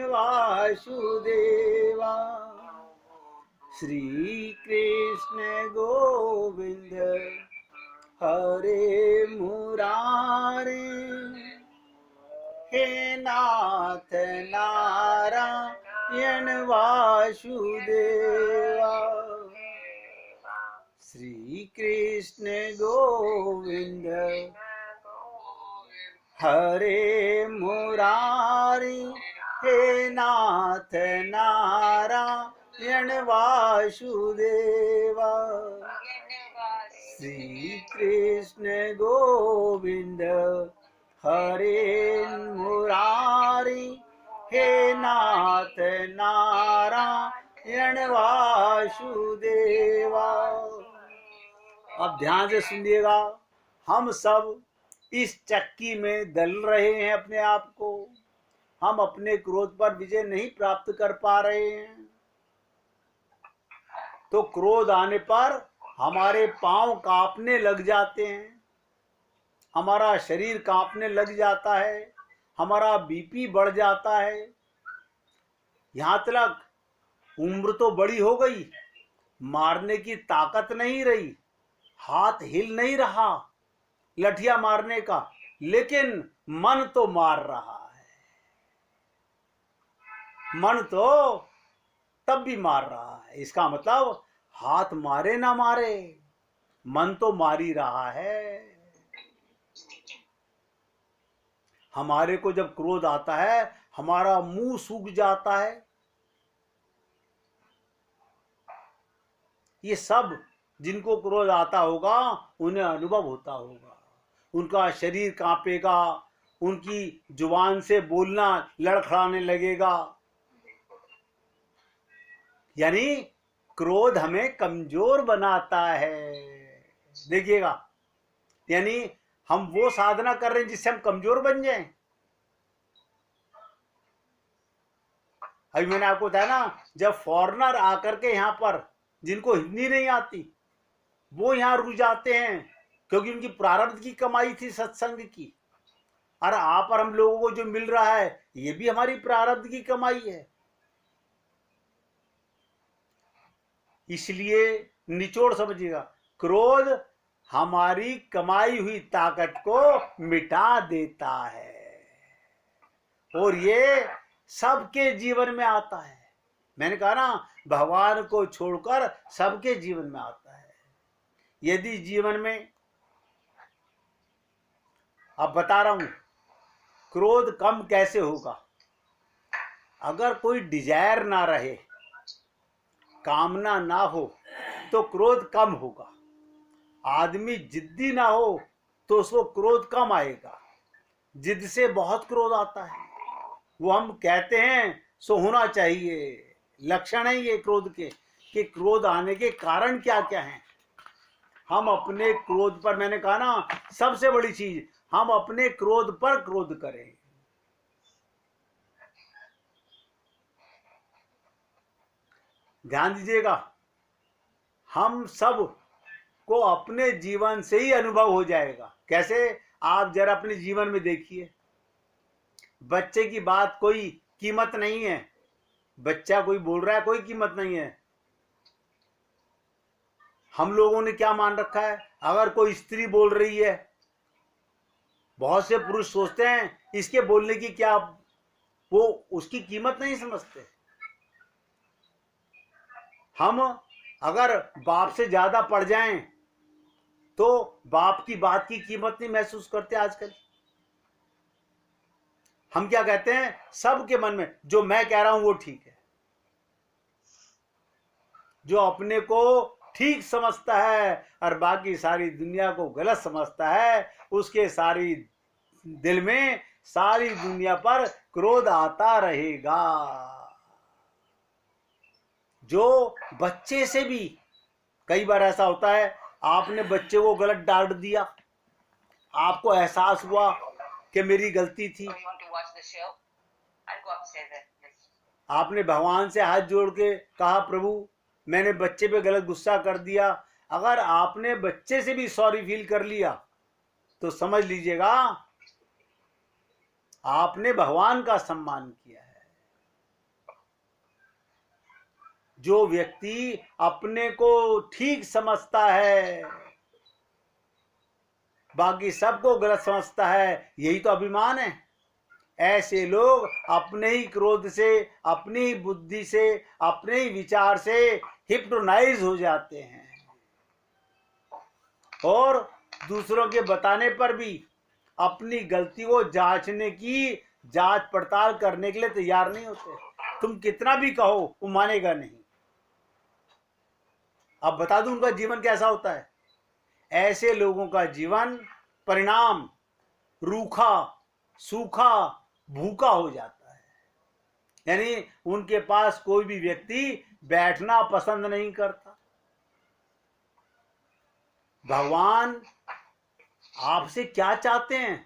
वासुदेवा। श्री कृष्ण गोविंद हरे मुरारे, हे नाथ नारायण वासुदेवा। श्री कृष्ण गोविंद हरे मुरारी, हे नाथ नारायण वासुदेवा। श्री कृष्ण गोविंद हरे मुरारी, हे नाथ नारायण वासुदेवा। अब ध्यान से सुनिएगा, हम सब इस चक्की में दल रहे हैं अपने आप को। हम अपने क्रोध पर विजय नहीं प्राप्त कर पा रहे हैं, तो क्रोध आने पर हमारे पांव कांपने लग जाते हैं, हमारा शरीर कांपने लग जाता है, हमारा बीपी बढ़ जाता है। यहां तक उम्र तो बड़ी हो गई, मारने की ताकत नहीं रही, हाथ हिल नहीं रहा लठिया मारने का, लेकिन मन तो मार रहा है। मन तो तब भी मार रहा है। इसका मतलब हाथ मारे ना मारे, मन तो मार ही रहा है। हमारे को जब क्रोध आता है, हमारा मुंह सूख जाता है। ये सब जिनको क्रोध आता होगा उन्हें अनुभव होता होगा। उनका शरीर कांपेगा, उनकी जुबान से बोलना लड़खड़ाने लगेगा। यानी क्रोध हमें कमजोर बनाता है। देखिएगा, यानी हम वो साधना कर रहे हैं जिससे हम कमजोर बन जाएं। अभी मैंने आपको बताया ना, जब फॉरेनर आकर के यहाँ पर, जिनको हिंदी नहीं आती, वो यहाँ रुक जाते हैं क्योंकि उनकी प्रारब्ध की कमाई थी सत्संग की। और आप और हम लोगों को जो मिल रहा है, ये भी हमारी प्रारब्ध की कमाई है। इसलिए निचोड़ समझिएगा, क्रोध हमारी कमाई हुई ताकत को मिटा देता है, और ये सबके जीवन में आता है। मैंने कहा ना, भगवान को छोड़कर सबके जीवन में आता है। यदि जीवन में, अब बता रहा हूं, क्रोध कम कैसे होगा। अगर कोई डिजायर ना रहे, कामना ना हो, तो क्रोध कम होगा। आदमी जिद्दी ना हो तो उसको क्रोध कम आएगा। जिद से बहुत क्रोध आता है, वो हम कहते हैं सो होना चाहिए। लक्षण है ये क्रोध के, कि क्रोध आने के कारण क्या क्या हैं। हम अपने क्रोध पर, मैंने कहा ना, सबसे बड़ी चीज, हम अपने क्रोध पर क्रोध करें। ध्यान दीजिएगा, हम सब को अपने जीवन से ही अनुभव हो जाएगा। कैसे? आप जरा अपने जीवन में देखिए, बच्चे की बात कोई कीमत नहीं है, बच्चा कोई बोल रहा है कोई कीमत नहीं है। हम लोगों ने क्या मान रखा है, अगर कोई स्त्री बोल रही है, बहुत से पुरुष सोचते हैं इसके बोलने की क्या, वो उसकी कीमत नहीं समझते। हम अगर बाप से ज्यादा पढ़ जाएं तो बाप की बात की कीमत नहीं महसूस करते। आजकल हम क्या कहते हैं, सबके मन में जो मैं कह रहा हूं वो ठीक है। जो अपने को ठीक समझता है और बाकी सारी दुनिया को गलत समझता है, उसके सारी दिल में, सारी दुनिया पर क्रोध आता रहेगा। जो बच्चे से भी, कई बार ऐसा होता है, आपने बच्चे को गलत डांट दिया, आपको एहसास हुआ कि मेरी गलती थी, आपने भगवान से हाथ जोड़ के कहा, प्रभु मैंने बच्चे पे गलत गुस्सा कर दिया। अगर आपने बच्चे से भी सॉरी फील कर लिया तो समझ लीजिएगा आपने भगवान का सम्मान किया है। जो व्यक्ति अपने को ठीक समझता है, बाकी सबको गलत समझता है, यही तो अभिमान है। ऐसे लोग अपने ही क्रोध से, अपनी ही बुद्धि से, अपने ही विचार से हिप्नोटाइज हो जाते हैं और दूसरों के बताने पर भी अपनी गलती को जांचने की, जांच पड़ताल करने के लिए तैयार नहीं होते। तुम कितना भी कहो वो मानेगा नहीं। अब बता दूं उनका जीवन कैसा होता है। ऐसे लोगों का जीवन परिणाम रूखा, सूखा, भूखा हो जाता है। यानी उनके पास कोई भी व्यक्ति बैठना पसंद नहीं करता। भगवान आपसे क्या चाहते हैं,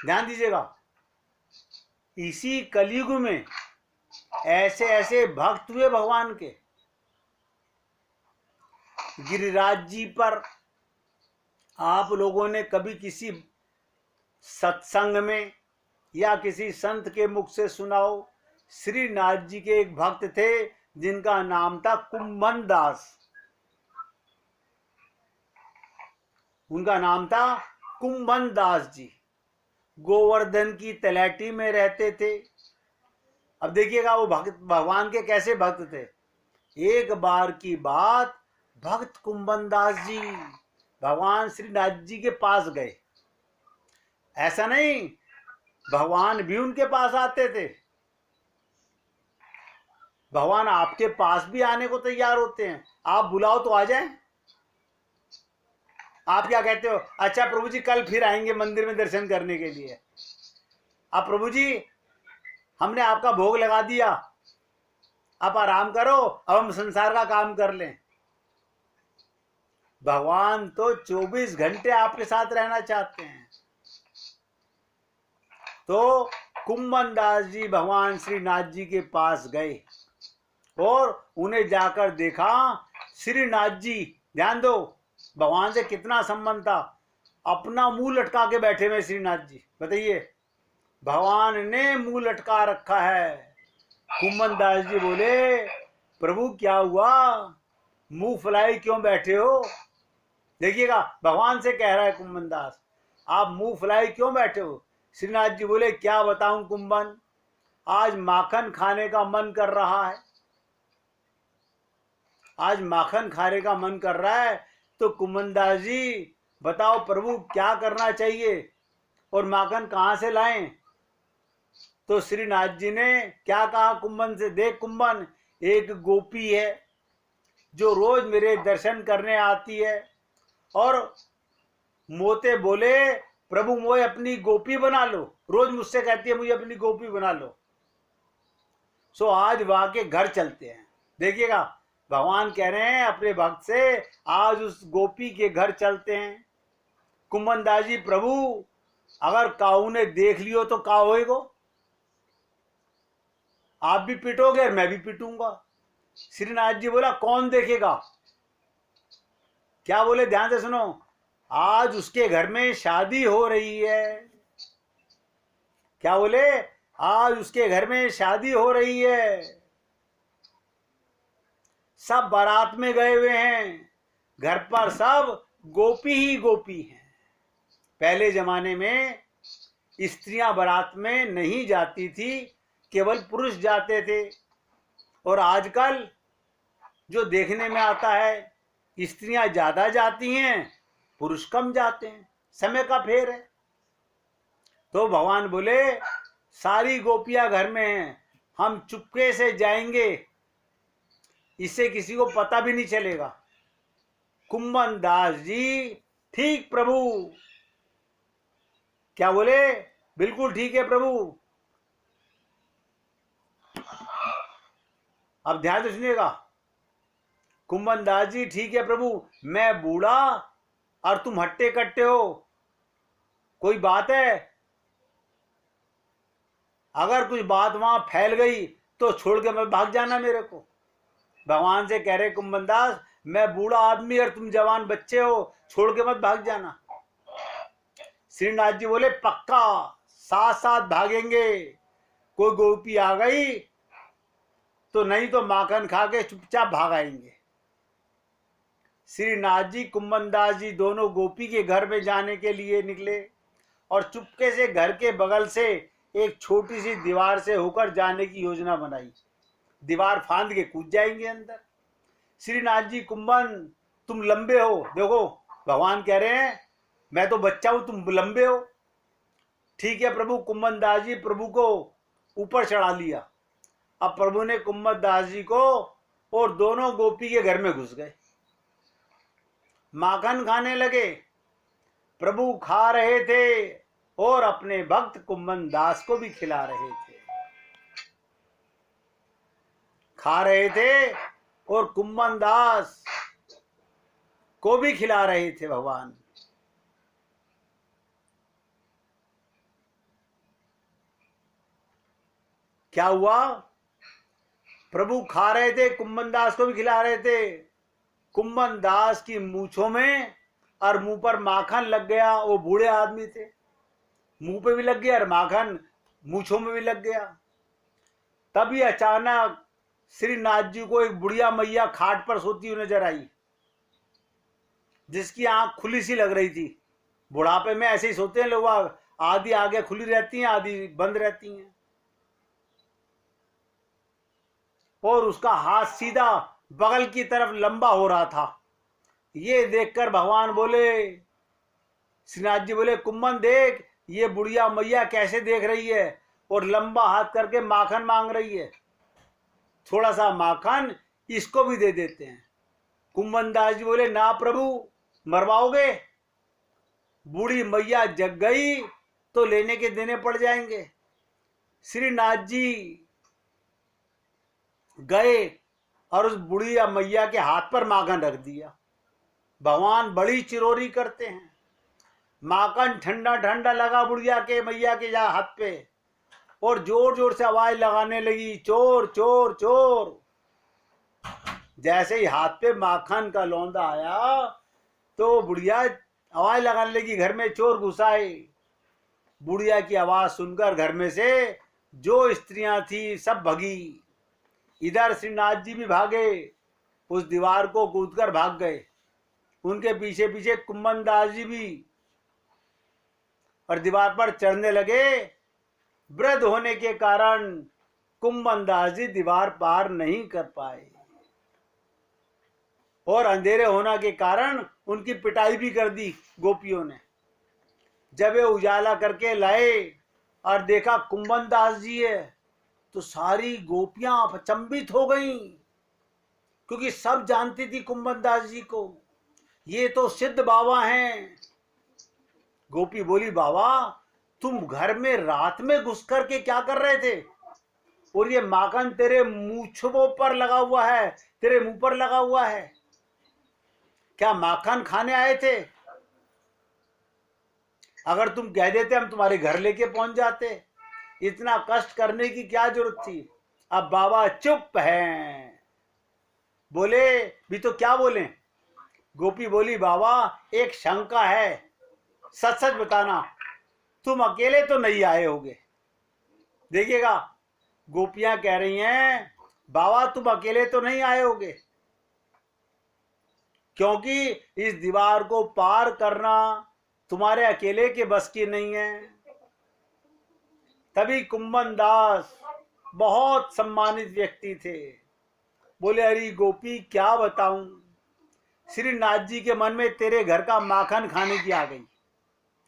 ध्यान दीजिएगा। इसी कलयुग में ऐसे ऐसे भक्त हुए भगवान के। गिरिराज जी पर आप लोगों ने कभी किसी सत्संग में या किसी संत के मुख से सुना हो। श्रीनाथ जी के एक भक्त थे जिनका नाम था कुंभन दास। उनका नाम था कुंभन दास जी। गोवर्धन की तलैटी में रहते थे। अब देखिएगा वो भक्त भगवान के कैसे भक्त थे। एक बार की बात, भक्त कुंभन दास जी भगवान श्रीनाथ जी के पास गए। ऐसा नहीं, भगवान भी उनके पास आते थे। भगवान आपके पास भी आने को तैयार होते हैं। आप बुलाओ तो आ जाएं। आप क्या कहते हो, अच्छा प्रभु जी कल फिर आएंगे मंदिर में दर्शन करने के लिए। अब प्रभु जी हमने आपका भोग लगा दिया, आप आराम करो, अब हम संसार का काम कर लें। भगवान तो 24 घंटे आपके साथ रहना चाहते हैं। तो कुंभन दास जी भगवान श्रीनाथ जी के पास गए और उन्हें जाकर देखा। श्रीनाथ जी, ध्यान दो भगवान से कितना संबंध था। अपना मुंह लटका के बैठे हुए श्रीनाथ जी। बताइए, भगवान ने मुंह लटका रखा है। कुंभन दास जी बोले, प्रभु क्या हुआ, मुंह फुलाए क्यों बैठे हो। देखिएगा भगवान से कह रहा है कुंभन दास, आप मुंह फुलाए क्यों बैठे हो। श्रीनाथ जी बोले, क्या बताऊं कुंभन, आज माखन खाने का मन कर रहा है। आज माखन खाने का मन कर रहा है। तो कुंभन दास जी बताओ प्रभु क्या करना चाहिए और माखन कहां से लाएं। तो श्रीनाथ जी ने क्या कहा कुंभन से, देख कुंभन, एक गोपी है जो रोज मेरे दर्शन करने आती है और मोते बोले, प्रभु मोए अपनी गोपी बना लो। रोज मुझसे कहती है मुझे अपनी गोपी बना लो। सो आज वहां के घर चलते हैं। देखिएगा भगवान कह रहे हैं अपने भक्त से, आज उस गोपी के घर चलते हैं। कुंभन दास जी, प्रभु अगर काऊ ने देख लियो तो का होएगो, आप भी पिटोगे और मैं भी पिटूंगा। श्रीनाथ जी बोला, कौन देखेगा। क्या बोले, ध्यान से सुनो, आज उसके घर में शादी हो रही है। क्या बोले, आज उसके घर में शादी हो रही है। सब बारात में गए हुए हैं, घर पर सब गोपी ही गोपी हैं। पहले जमाने में स्त्रियां बारात में नहीं जाती थी, केवल पुरुष जाते थे। और आजकल जो देखने में आता है, स्त्रियां ज्यादा जाती हैं, पुरुष कम जाते हैं। समय का फेर है। तो भगवान बोले, सारी गोपियां घर में हैं, हम चुपके से जाएंगे, इससे किसी को पता भी नहीं चलेगा। कुंभन दास जी, ठीक प्रभु। क्या बोले, बिल्कुल ठीक है प्रभु। अब ध्यान से सुनिएगा। कुंभन दास जी, ठीक है प्रभु, मैं बूढ़ा और तुम हट्टे कट्टे हो, कोई बात है। अगर कुछ बात वहां फैल गई तो छोड़ के मत भाग जाना मेरे को। भगवान से कह रहे कुंभन दास, मैं बूढ़ा आदमी और तुम जवान बच्चे हो, छोड़ के मत भाग जाना। श्रीनाथ जी बोले, पक्का साथ साथ भागेंगे। कोई गोपी आ गई तो नहीं तो माखन खा के चुपचाप भाग आएंगे। श्रीनाथ जी कुम्मन दास जी दोनों गोपी के घर में जाने के लिए निकले और चुपके से घर के बगल से एक छोटी सी दीवार से होकर जाने की योजना बनाई। दीवार फांद के कूद जाएंगे अंदर। श्रीनाथ जी कुम्मन तुम लंबे हो, देखो भगवान कह रहे हैं मैं तो बच्चा हूं, तुम लंबे हो। ठीक है प्रभु। कुम्मन दास जी प्रभु को ऊपर चढ़ा लिया। अब प्रभु ने कुम्मन दास जी को और दोनों गोपी के घर में घुस गए। माखन खाने लगे। प्रभु खा रहे थे और अपने भक्त कुम्मन दास को भी खिला रहे थे। खा रहे थे और कुम्मन दास को भी खिला रहे थे भगवान। क्या हुआ? प्रभु खा रहे थे, कुम्मन दास को भी खिला रहे थे। कुम्मन दास की मूछों में और मुंह पर माखन लग गया। वो बूढ़े आदमी थे, मुंह पे भी लग गया और माखन मूछों में भी लग गया। तभी अचानक श्रीनाथ जी को एक बुढ़िया मैया खाट पर सोती हुई नजर आई, जिसकी आंख खुली सी लग रही थी। बुढ़ापे में ऐसे ही सोते हैं लोग, आधी आगे खुली रहती हैं, आधी बंद रहती हैं। और उसका हाथ सीधा बगल की तरफ लंबा हो रहा था। ये देखकर भगवान बोले, श्रीनाथ जी बोले कुम्मन देख ये बुढ़िया मैया कैसे देख रही है और लंबा हाथ करके माखन मांग रही है। थोड़ा सा माखन इसको भी दे देते हैं। कुम्मन दास जी बोले ना प्रभु, मरवाओगे? बूढ़ी मैया जग गई तो लेने के देने पड़ जाएंगे। श्रीनाथ जी गए और उस बुढ़िया मैया के हाथ पर माखन रख दिया। भगवान बड़ी चिरोरी करते हैं। माखन ठंडा ठंडा लगा बुढ़िया के मैया के हाथ पे और जोर जोर से आवाज लगाने लगी, चोर चोर चोर। जैसे ही हाथ पे माखन का लौंदा आया तो बुढ़िया आवाज लगाने लगी, घर में चोर घुसाए। बुढ़िया की आवाज सुनकर घर में से जो स्त्रियां थी सब भगी। इधर श्रीनाथ जी भी भागे, उस दीवार को कूदकर भाग गए। उनके पीछे पीछे कुम्मन दास जी भी, और दीवार पर चढ़ने लगे। वृद्ध होने के कारण कुम्मन दास जी दीवार पार नहीं कर पाए और अंधेरे होने के कारण उनकी पिटाई भी कर दी गोपियों ने। जब वे उजाला करके लाए और देखा कुम्मन दास जी है तो सारी गोपियां अचंभित हो गईं, क्योंकि सब जानती थी कुम्मन दास जी को, ये तो सिद्ध बाबा हैं। गोपी बोली बाबा तुम घर में रात में घुस करके क्या कर रहे थे? और ये माखन तेरे मूंछों पर लगा हुआ है, तेरे मुंह पर लगा हुआ है, क्या माखन खाने आए थे? अगर तुम कह देते हम तुम्हारे घर लेके पहुंच जाते, इतना कष्ट करने की क्या जरूरत थी? अब बाबा चुप हैं। बोले भी तो क्या बोले? गोपी बोली बाबा एक शंका है, सच सच बताना, तुम अकेले तो नहीं आए होगे। देखिएगा गोपियां कह रही हैं बाबा तुम अकेले तो नहीं आए होगे, क्योंकि इस दीवार को पार करना तुम्हारे अकेले के बस की नहीं है। तभी कुम्मन दास बहुत सम्मानित व्यक्ति थे, बोले अरे गोपी क्या बताऊं, श्रीनाथ जी के मन में तेरे घर का माखन खाने की आ गई।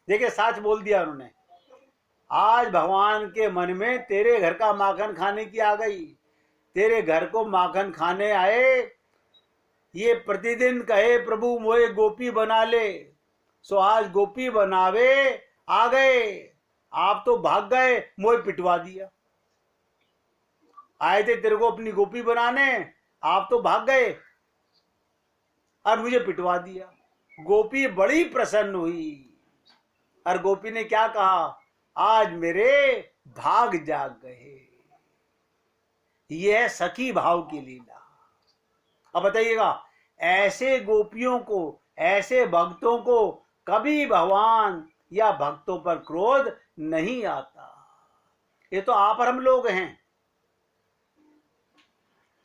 देखिए सच बोल दिया उन्होंने, आज भगवान के मन में तेरे घर का माखन खाने की आ गई। तेरे घर को माखन खाने आए, ये प्रतिदिन कहे प्रभु मोए गोपी बना ले, सो आज गोपी बनावे आ गए। आप तो भाग गए, मोए पिटवा दिया। आए थे तेरे को अपनी गोपी बनाने, आप तो भाग गए और मुझे पिटवा दिया। गोपी बड़ी प्रसन्न हुई और गोपी ने क्या कहा, आज मेरे भाग जाग गए। यह है सखी भाव की लीला। अब बताइएगा ऐसे गोपियों को, ऐसे भक्तों को कभी भगवान या भक्तों पर क्रोध नहीं आता। ये तो आप और हम लोग हैं।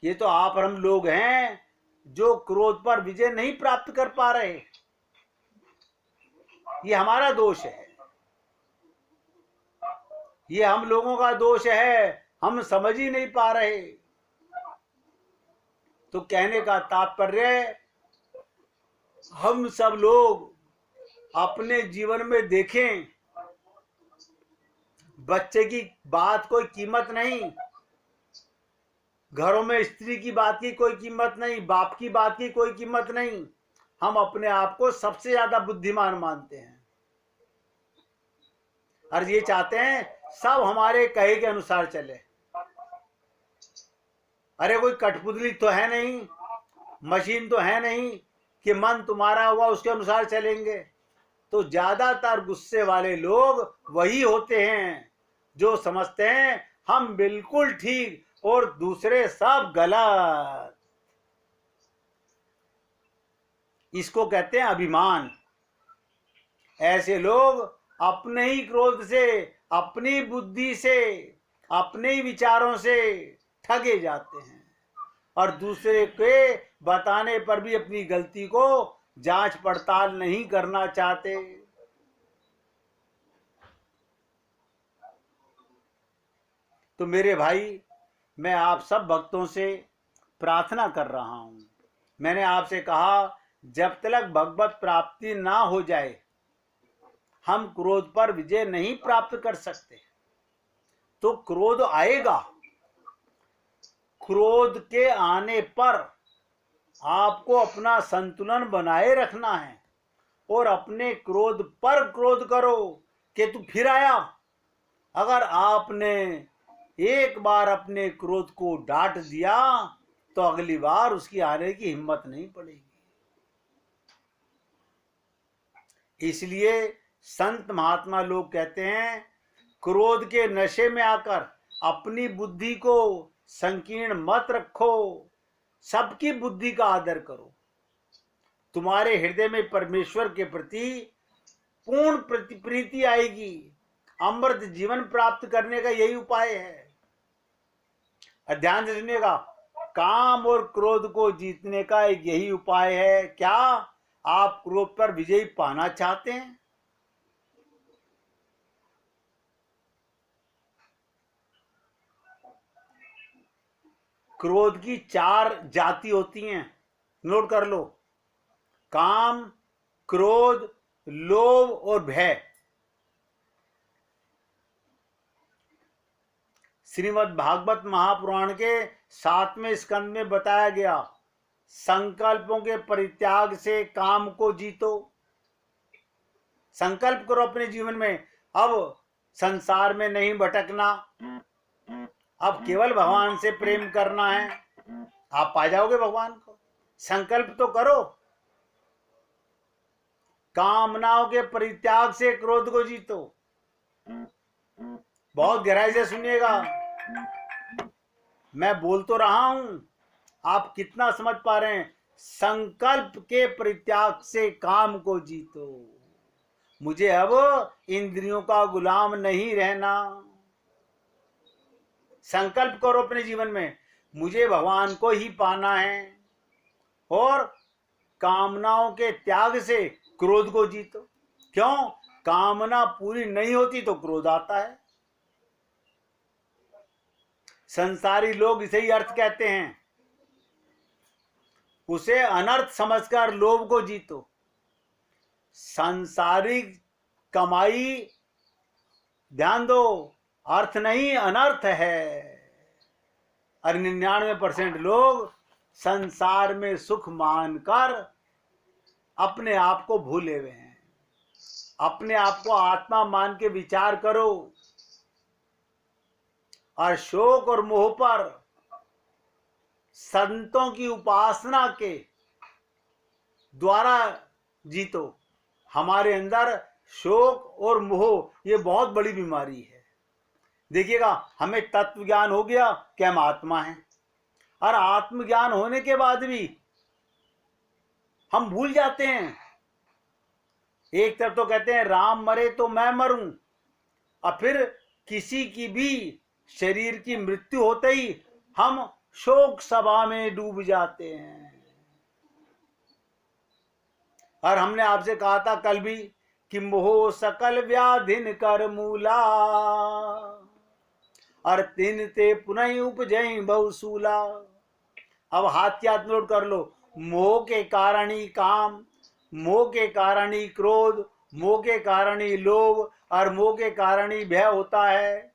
ये तो आप और हम लोग हैं जो क्रोध पर विजय नहीं प्राप्त कर पा रहे। ये हमारा दोष है, ये हम लोगों का दोष है, हम समझ ही नहीं पा रहे। तो कहने का तात्पर्य, हम सब लोग अपने जीवन में देखें, बच्चे की बात कोई कीमत नहीं, घरों में स्त्री की बात की कोई कीमत नहीं, बाप की बात की कोई कीमत नहीं। हम अपने आप को सबसे ज्यादा बुद्धिमान मानते हैं और ये चाहते हैं सब हमारे कहे के अनुसार चले। अरे कोई कठपुतली तो है नहीं, मशीन तो है नहीं कि मन तुम्हारा हुआ उसके अनुसार चलेंगे। तो ज्यादातर गुस्से वाले लोग वही होते हैं जो समझते हैं हम बिल्कुल ठीक और दूसरे सब गलत। इसको कहते हैं अभिमान। ऐसे लोग अपने ही क्रोध से, अपनी बुद्धि से, अपने ही विचारों से ठगे जाते हैं और दूसरे के बताने पर भी अपनी गलती को जांच पड़ताल नहीं करना चाहते। तो मेरे भाई, मैं आप सब भक्तों से प्रार्थना कर रहा हूं। मैंने आपसे कहा, जब तक भगवत प्राप्ति ना हो जाए हम क्रोध पर विजय नहीं प्राप्त कर सकते। तो क्रोध आएगा, क्रोध के आने पर आपको अपना संतुलन बनाए रखना है और अपने क्रोध पर क्रोध करो कि तू फिर आया। अगर आपने एक बार अपने क्रोध को डांट दिया तो अगली बार उसकी आने की हिम्मत नहीं पड़ेगी। इसलिए संत महात्मा लोग कहते हैं, क्रोध के नशे में आकर अपनी बुद्धि को संकीर्ण मत रखो, सबकी बुद्धि का आदर करो। तुम्हारे हृदय में परमेश्वर के प्रति पूर्ण प्रीति आएगी। अमृत जीवन प्राप्त करने का यही उपाय है। ध्यान से सुनिएगा, काम और क्रोध को जीतने का एक यही उपाय है। क्या आप क्रोध पर विजय पाना चाहते हैं? क्रोध की 4 जाति होती हैं, नोट कर लो। काम, क्रोध, लोभ और भय। श्रीमद् भागवत महापुराण के 7वें स्कंद में बताया गया, संकल्पों के परित्याग से काम को जीतो। संकल्प करो अपने जीवन में, अब संसार में नहीं भटकना, अब केवल भगवान से प्रेम करना है। आप पा जाओगे भगवान को। संकल्प तो करो। कामनाओं के परित्याग से क्रोध को जीतो। बहुत गहराई से सुनिएगा, मैं बोल तो रहा हूं, आप कितना समझ पा रहे हैं? संकल्प के परित्याग से काम को जीतो। मुझे अब इंद्रियों का गुलाम नहीं रहना। संकल्प करो अपने जीवन में, मुझे भगवान को ही पाना है। और कामनाओं के त्याग से क्रोध को जीतो। क्यों? कामना पूरी नहीं होती तो क्रोध आता है। संसारी लोग इसे ही अर्थ कहते हैं। उसे अनर्थ समझकर लोभ को जीतो। सांसारिक कमाई, ध्यान दो, अर्थ नहीं अनर्थ है। और 99% लोग संसार में सुख मानकर अपने आप को भूले हुए हैं। अपने आप को आत्मा मान के विचार करो और शोक और मोह पर संतों की उपासना के द्वारा जीतो। हमारे अंदर शोक और मोह ये बहुत बड़ी बीमारी है। देखिएगा, हमें तत्व ज्ञान हो गया कि हम आत्मा हैं, और आत्मज्ञान होने के बाद भी हम भूल जाते हैं। एक तरफ तो कहते हैं राम मरे तो मैं मरूं, और फिर किसी की भी शरीर की मृत्यु होते ही हम शोक सभा में डूब जाते हैं। और हमने आपसे कहा था कल भी कि मोह सकल व्याधिन कर मूला, और तीन ते पुनः उपजय बहुसूला। अब हाथ नोट कर लो। मोह के कारण ही काम, मोह के कारण ही क्रोध, मोह के कारण ही लोभ, और मोह के कारण ही भय होता है।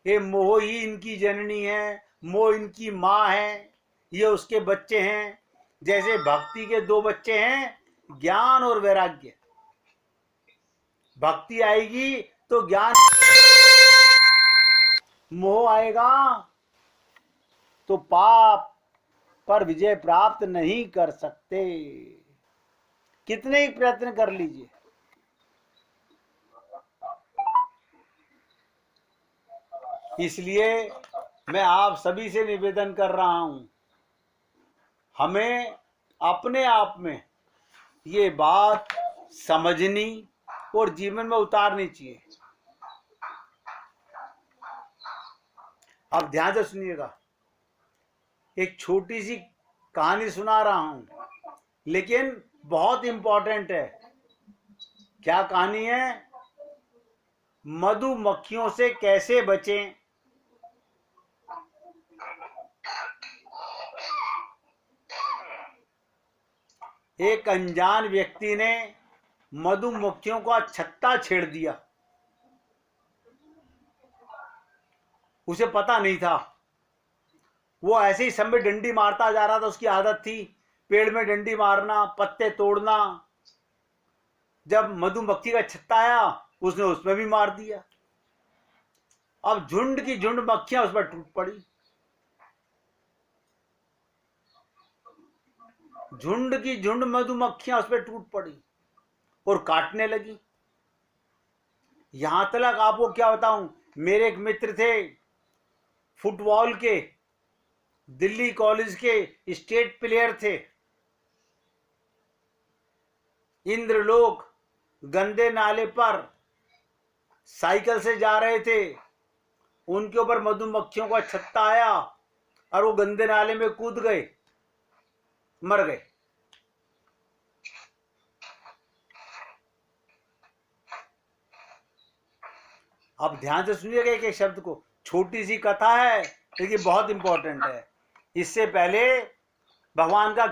ये मोह ही इनकी जननी है, मोह इनकी माँ है, ये उसके बच्चे हैं। जैसे भक्ति के दो बच्चे हैं, ज्ञान और वैराग्य। भक्ति आएगी तो ज्ञान, मोह आएगा तो पाप पर विजय प्राप्त नहीं कर सकते, कितने ही प्रयत्न कर लीजिए। इसलिए मैं आप सभी से निवेदन कर रहा हूं, हमें अपने आप में ये बात समझनी और जीवन में उतारनी चाहिए। अब ध्यान से सुनिएगा, एक छोटी सी कहानी सुना रहा हूं, लेकिन बहुत इंपॉर्टेंट है। क्या कहानी है? मधुमक्खियों से कैसे बचें। एक अनजान व्यक्ति ने मधुमक्खियों का छत्ता छेड़ दिया। उसे पता नहीं था, वो ऐसे ही सब में डंडी मारता जा रहा था। उसकी आदत थी पेड़ में डंडी मारना, पत्ते तोड़ना। जब मधुमक्खी का छत्ता आया, उसने उसमें भी मार दिया। अब झुंड की झुंड मक्खियां उस पर टूट पड़ी। झुंड की झुंड मधुमक्खियां उस पर टूट पड़ी और काटने लगी। यहां तक आपको क्या बताऊं, मेरे एक मित्र थे, फुटबॉल के दिल्ली कॉलेज के स्टेट प्लेयर थे। इंद्रलोक गंदे नाले पर साइकिल से जा रहे थे, उनके ऊपर मधुमक्खियों का छत्ता आया और वो गंदे नाले में कूद गए, मर गए। अब ध्यान से सुनिएगा एक एक शब्द को। छोटी सी कथा है लेकिन बहुत इंपॉर्टेंट है। इससे पहले भगवान का